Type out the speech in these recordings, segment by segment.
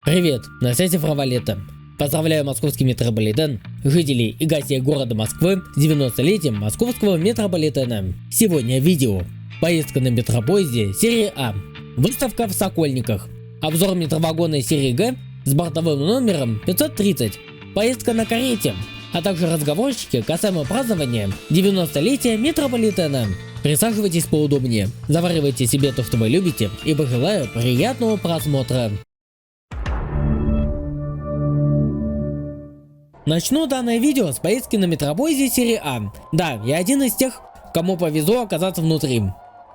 Привет, на связи Фравалета. Поздравляю московский метрополитен, жителей и гостей города Москвы с 90-летием московского метрополитена. Сегодня видео. Поездка на метропоезде серии А. Выставка в Сокольниках. Обзор метровагона серии Г с бортовым номером 530. Поездка на карете. А также разговорчики касаемо празднования 90-летия метрополитена. Присаживайтесь поудобнее, заваривайте себе то, что вы любите, и пожелаю приятного просмотра. Начну данное видео с поездки на метропоезде серии А. Да, я один из тех, кому повезло оказаться внутри.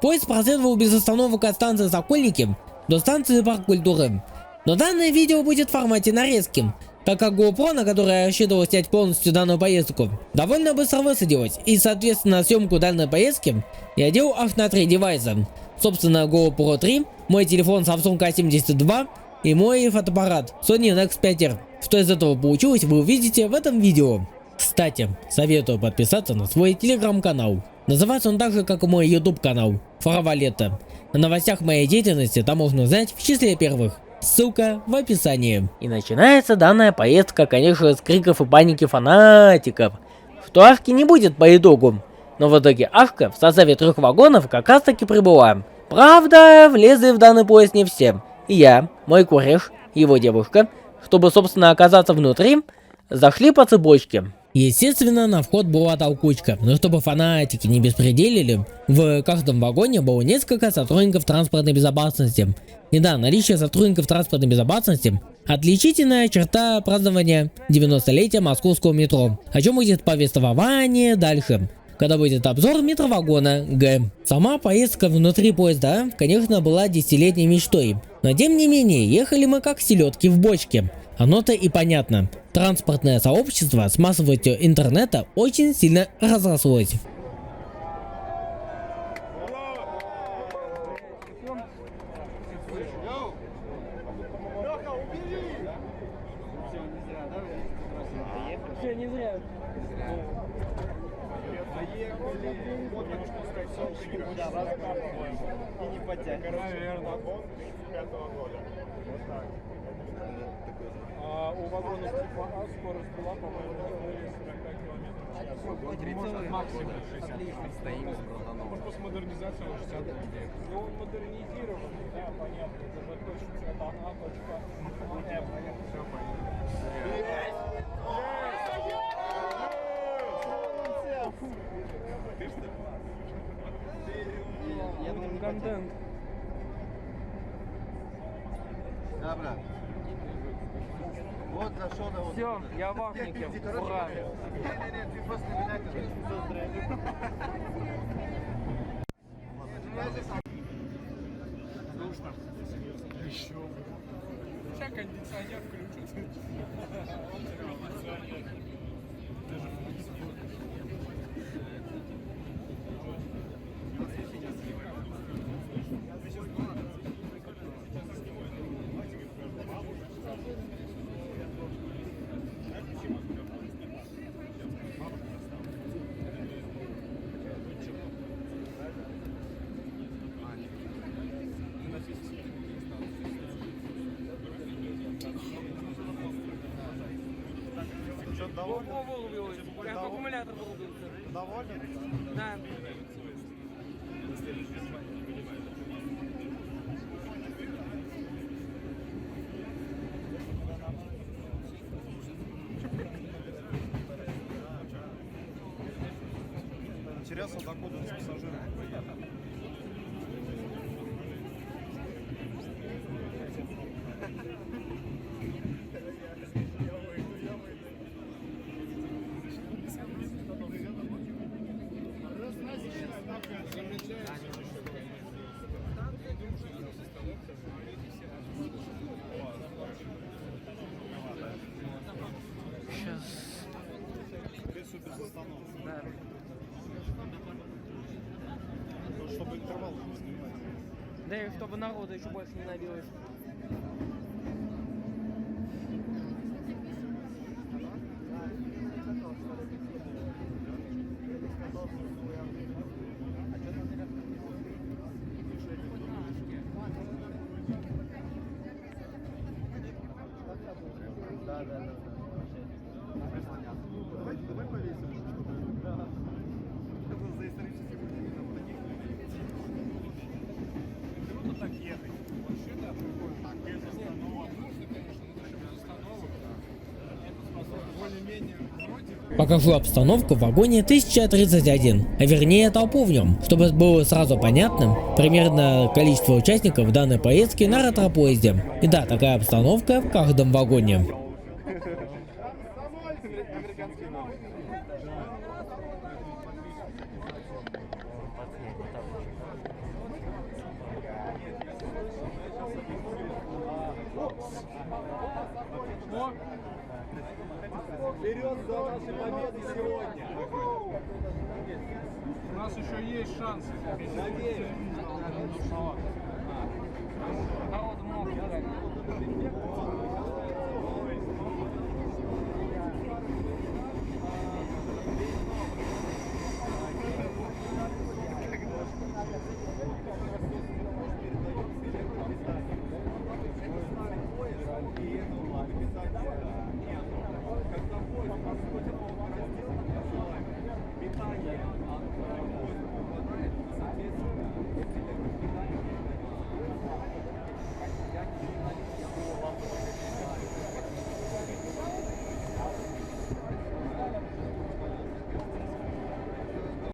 Поезд проследовал без остановок от станции Сокольники до станции Парк культуры. Но данное видео будет в формате нарезки, так как GoPro, на которой я рассчитывал снять полностью данную поездку, довольно быстро высадилась, и соответственно съемку данной поездки я делал аж на 3 девайса. Собственно, GoPro 3, мой телефон Samsung A72 и мой фотоаппарат Sony Nex5R. Что из этого получилось, вы увидите в этом видео. Кстати, советую подписаться на свой телеграм-канал. Называется он так же, как и мой YouTube канал Фравалета. О новостях моей деятельности там можно узнать в числе первых. Ссылка в описании. И начинается данная поездка, конечно, с криков и паники фанатиков, что Ашки не будет по итогу. Но в итоге Ашка в составе 3 вагонов как раз таки прибыла. Правда, влезли в данный поезд не все. Я, мой кореш, его девушка, чтобы собственно оказаться внутри, зашли по цепочке. Естественно, на вход была толкучка, но чтобы фанатики не беспределили, в каждом вагоне было несколько сотрудников транспортной безопасности. И да, наличие сотрудников транспортной безопасности – отличительная черта празднования 90-летия московского метро, о чем будет повествование дальше, когда будет обзор метровагона Г. Сама поездка внутри поезда, конечно, была 10-летней мечтой, но тем не менее ехали мы как селедки в бочке. Оно-то и понятно. Транспортное сообщество с массовостью интернета очень сильно разрослось. У вагонов типа А скорость была, по-моему, 30 максимум 60. Стоим с Братановым. Может, после модернизации 60. Ну, он модернизирован, да, понятно. Это же точно это А точка М. Все понятно. Я думаю, контент. Да, брат. Вот зашел на вот. Все, я в Ахнике. Ура! Не, ты просто не Душно. Еще бы. Сейчас кондиционер включится. Аккумулятор вырубился. Доволен? Да. Интересно, докуда с пассажирами поехал. Да. Чтобы интервал не снимать. Да и чтобы народу еще больше не набилось. Давай повесим, чтобы... Да. Это за исторический музей. Круто так ехать. Вообще, да, прикольно. Без остановок. Нужно, конечно, но даже без остановок. Это способно более-менее вроде... Покажу обстановку в вагоне 1031, а вернее толпу в нем, чтобы было сразу понятным примерно количество участников данной поездки на ретро-поезде. И да, такая обстановка в каждом вагоне. Вперед за наши победы сегодня! У нас еще есть шансы. Надеюсь. А вот много, да.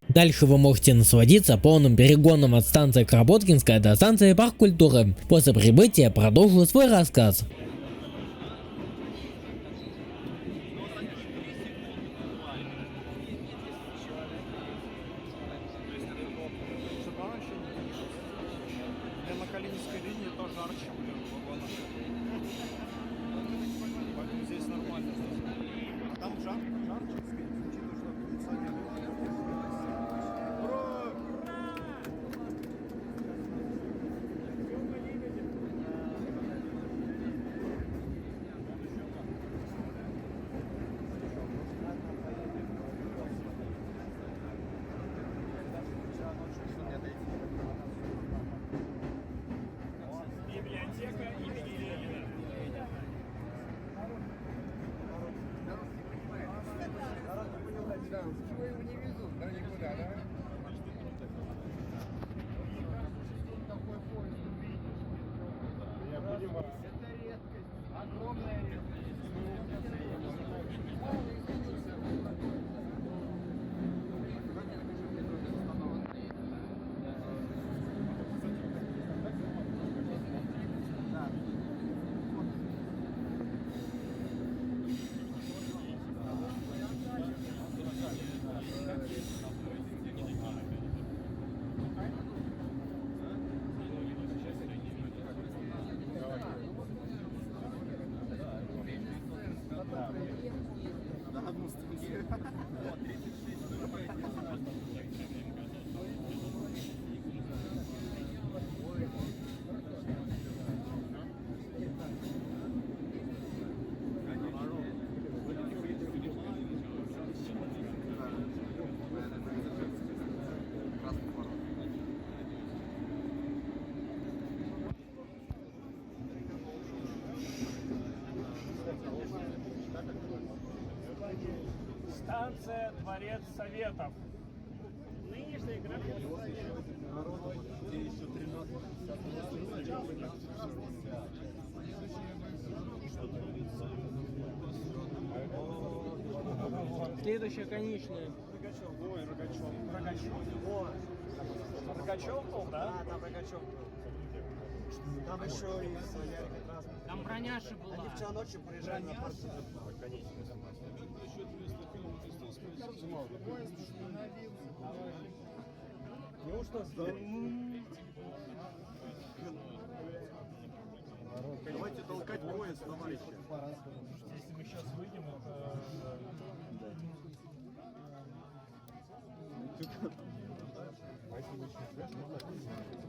Дальше вы можете насладиться полным перегоном от станции Кропоткинская до станции Парк культуры. После прибытия продолжу свой рассказ. На Калининской линии то жарче, блин, в вагонах. Поэтому здесь нормально. А там жарче, учитывая, что кондиционер. Ура! Библиотека имени Ленина. Чего его не везут? Да никуда, да? Такой поезд увидишь. Я понимаю. Это редкость. Огромная редкость. Станция Дворец Советов. Нынешняя графика. Следующая конечная. Ой, Рогачев. Рогачев. Рогачев был, да? Да, там Рогачев был. Там еще и Солярка Красная. Там броняша была. Они вчера ночью приезжали на парк. Неужто давайте толкать поезд, товарищи. Если мы сейчас выйдем, это...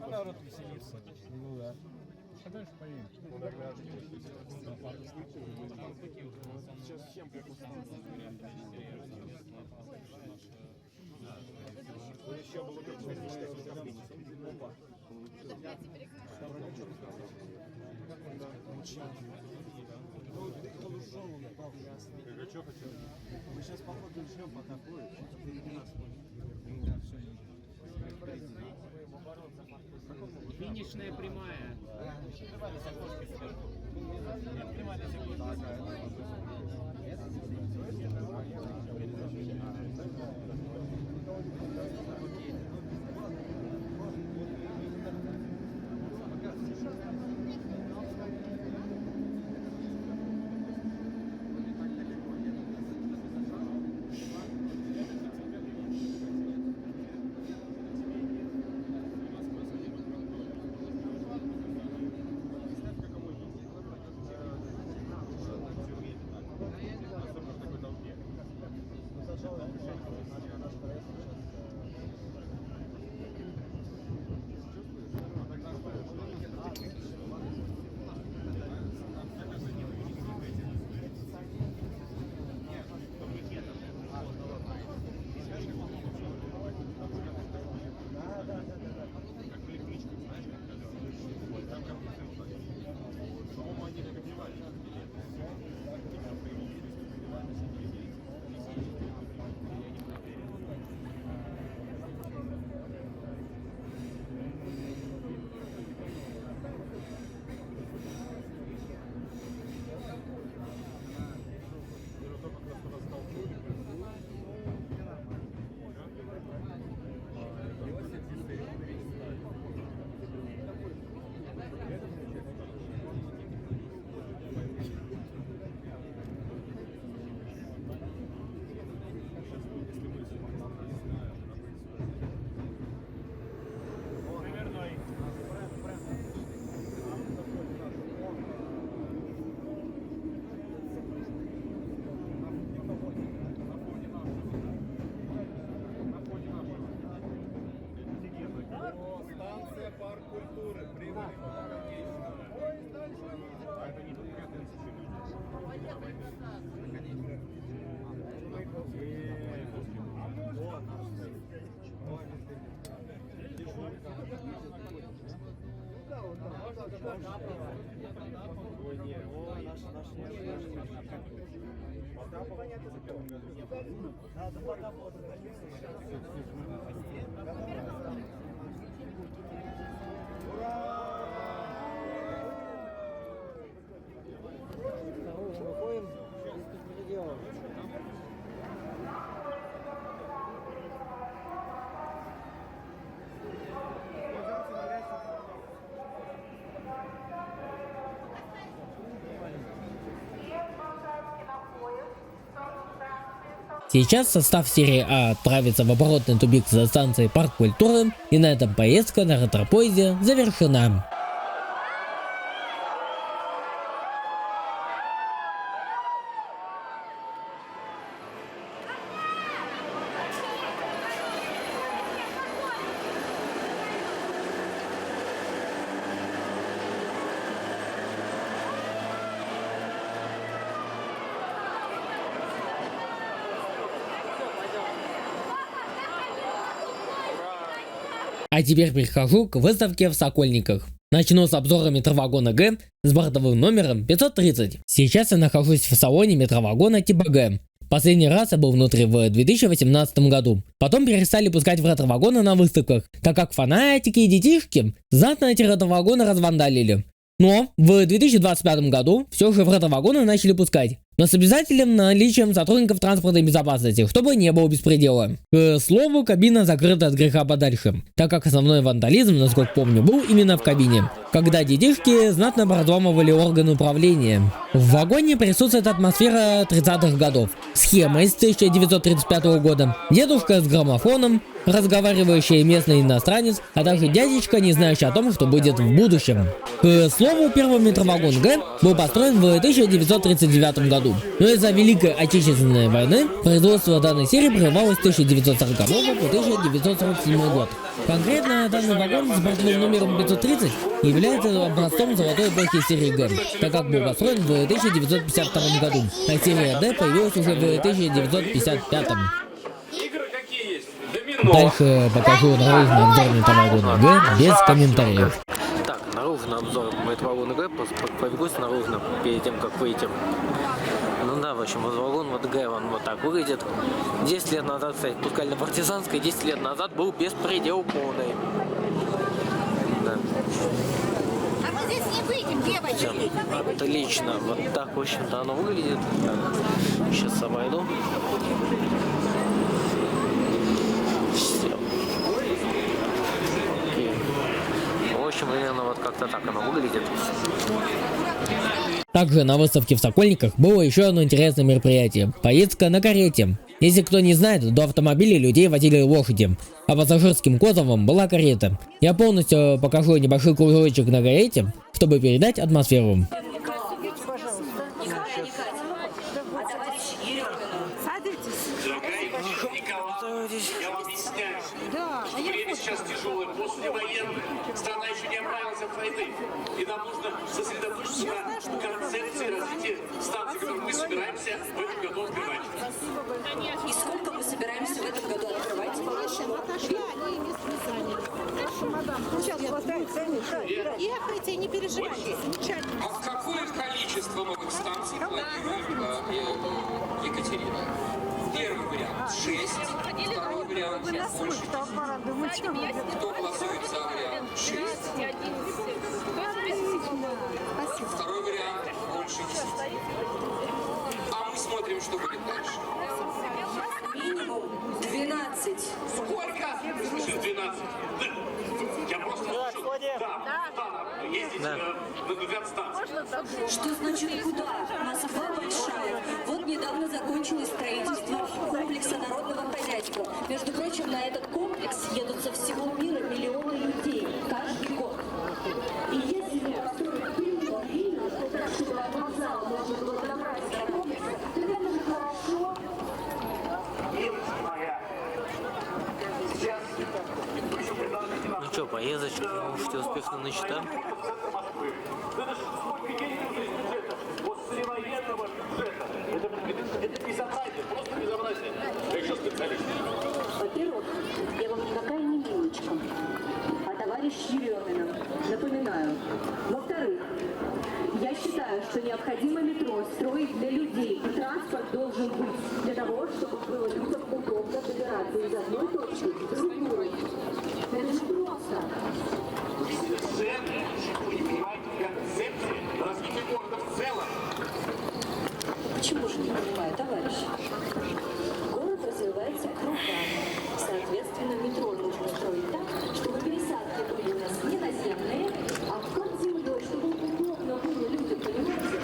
А народ веселится. Ну да. А дальше поедем. Сейчас всем как еще было как Что хотел? Мы сейчас походу ждем, пока будет. Впереди нас будет. Финишная прямая. Парк культуры. Прибыли. Сейчас состав серии А отправится в оборотный тупик за станцией Парк культуры, и на этом поездка на ретропоезде завершена. А теперь перехожу к выставке в Сокольниках. Начну с обзора метровагона Г с бортовым номером 530. Сейчас я нахожусь в салоне метровагона типа Г. Последний раз я был внутри в 2018 году. Потом перестали пускать в ретровагоны на выставках, так как фанатики и детишки знатно эти ретровагоны развандалили. Но в 2025 году все же в ретровагоны начали пускать. Но с обязательным наличием сотрудников транспортной безопасности, чтобы не было беспредела. К слову, кабина закрыта от греха подальше, так как основной вандализм, насколько помню, был именно в кабине, когда детишки знатно разламывали органы управления. В вагоне присутствует атмосфера 30-х годов, схема из 1935 года, дедушка с граммофоном, разговаривающий местный иностранец, а также дядечка, не знающий о том, что будет в будущем. К слову, первый метровагон Г был построен в 1939 году, но из-за Великой Отечественной войны производство данной серии прервалось с 1940 по 1947 год. Конкретно данный вагон с бортовым номером 530 является образцом золотой эпохи серии Г, так как был построен в 1952 году, а серия Д появилась уже в 1955. Дальше покажу наружный обзор метровагона Г без комментариев. Так, наружный наружный обзор метро ВНГ, побегусь наружно перед тем, как выйти. Ну да, в общем, вот вагон вот Г, он вот так выглядит. 10 лет назад, кстати, пускали на Партизанской, 10 лет назад был беспредел полный. Да. А мы здесь не выйдем, девочки. Всё, отлично, вот так, в общем-то, оно выглядит. Так, сейчас обойду. Всё. Окей. В общем, примерно вот как-то так оно выглядит. Также на выставке в Сокольниках было еще одно интересное мероприятие – поездка на карете. Если кто не знает, до автомобиля людей водили лошади, а пассажирским кузовом была карета. Я полностью покажу небольшой кружочек на карете, чтобы передать атмосферу. Я вам объясняю, что время сейчас тяжелое, послевоенное. Страна еще не оправилась от войны. И нам нужно сосредоточиться на концепции развития станции, которую мы собираемся в этом году открывать. И сколько мы собираемся в этом году открывать? Ехайте, не переживайте. А какое количество новых станций планирует Екатерина? Первый вариант 6, второй вариант больше 10. Кто голосует за вариант 6? Второй вариант больше 10. А мы смотрим, что будет дальше. Минимум 12. Сколько? В смысле 12? Я просто хочу ездить на 12 станций. Что значит куда? Москва большая. Вот недавно закончилось строительство комплекса народного хозяйства. Между прочим, на этот комплекс едут со всего мира миллионы людей каждый год. И если мы построим пример Рига, что так, чтобы вокзал можно было добраться до комплекса, то это же хорошо. Ну что, поездочка, можете успешно насчитать. Это безобразие, просто безобразие. Я еще специалист. Во-первых, я вам никакая не милочка, а товарищ Еремина. Напоминаю. Во-вторых, я считаю, что необходимо метро строить для людей, и транспорт должен быть для того, чтобы было людям удобно добираться из одной точки в другую. Это же просто. Совершенно ничего не понимаете в концепции развития города в целом. Почему же не понимаю, товарищ? Город развивается кругами. Соответственно, метро нужно строить так, чтобы пересадки были у нас не наземные, а под землей, чтобы удобно было людям, понимаете?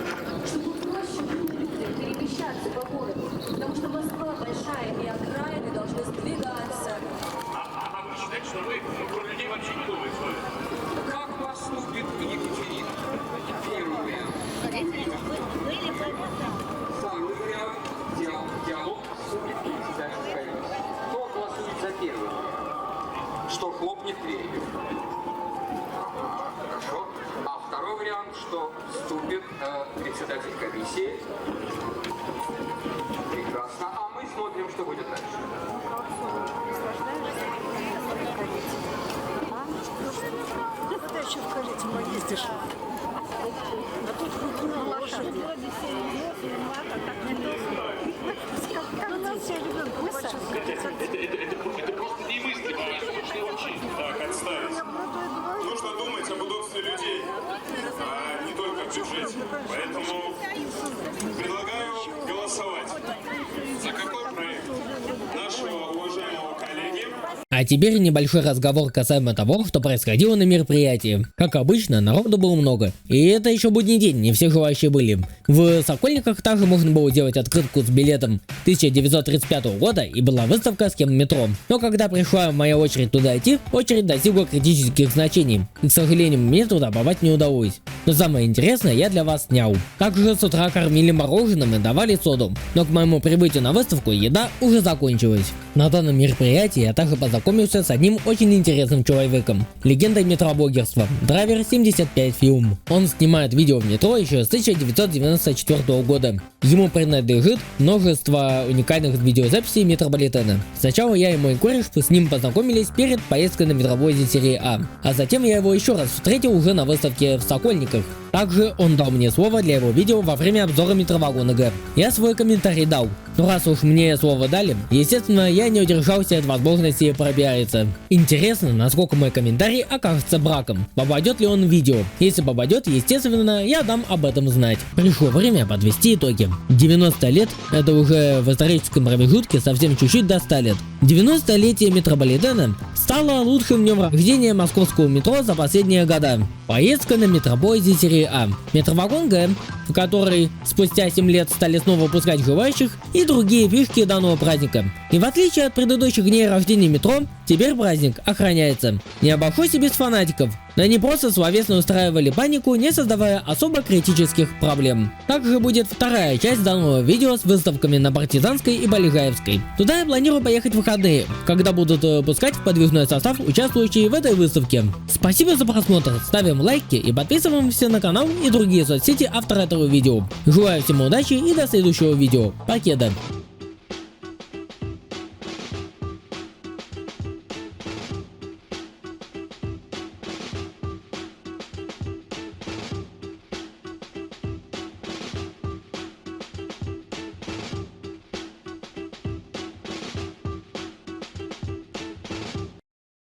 Чтобы проще было людям перемещаться по городу. Потому что Москва большая, и окраины должны сдвигаться. А вы считаете, что вы про людей вообще не думаете? Как поступит Екатерина? Первый вариант. Второй вариант. Диалог вступит в председательскую комиссию. Кто голосует за первый? Что хлопнет дверью. Хорошо. А второй вариант, что вступит председатель комиссии. Прекрасно. А мы смотрим, что будет дальше. Ты еще скажите, поездишь. А тут культура лошади. Это просто немыслимо. Так, отставить. Нужно думать об удобстве людей, а не только о бюджете. Поэтому предлагаю голосовать. За какой проект нашего уважаемого коллеги? А теперь небольшой разговор касаемо того, что происходило на мероприятии. Как обычно, народу было много. И это еще будний день, не все желающие были. В Сокольниках также можно было делать открытку с билетом 1935 года и была выставка схем метро. Но когда пришла моя очередь туда идти, очередь достигла критических значений. И, к сожалению, мне туда попасть не удалось. Но самое интересное я для вас снял. Также с утра кормили мороженым и давали соду. Но к моему прибытию на выставку еда уже закончилась. На данном мероприятии я также познакомился познакомился с одним очень интересным человеком, легендой метроблогерства, Драйвер 75 Film. Он снимает видео в метро еще с 1994 года. Ему принадлежит множество уникальных видеозаписей метрополитена. Сначала я и мой кореш с ним познакомились перед поездкой на метровозе серии А затем я его еще раз встретил уже на выставке в Сокольниках. Также он дал мне слово для его видео во время обзора метровагона Г. Я свой комментарий дал. Но раз уж мне слово дали, естественно, я не удержался от возможности пробиариться. Интересно, насколько мой комментарий окажется браком. Попадет ли он в видео? Если попадет, естественно, я дам об этом знать. Пришло время подвести итоги. 90 лет — это уже в историческом промежутке совсем чуть-чуть до 100 лет. 90-летие метрополитена стало лучшим днем рождения московского метро за последние года. Поездка на метропоезде серии А. Метровагон Г, в который спустя 7 лет стали снова выпускать желающих, и другие фишки данного праздника. И в отличие от предыдущих дней рождения метро, теперь праздник охраняется. Не обошлось и без фанатиков. Но они просто словесно устраивали панику, не создавая особо критических проблем. Также будет вторая часть данного видео с выставками на Партизанской и Полежаевской. Туда я планирую поехать в выходные, когда будут пускать в подвижной состав, участвующие в этой выставке. Спасибо за просмотр, ставим лайки и подписываемся на канал и другие соцсети автора этого видео. Желаю всем удачи и до следующего видео. Покеда!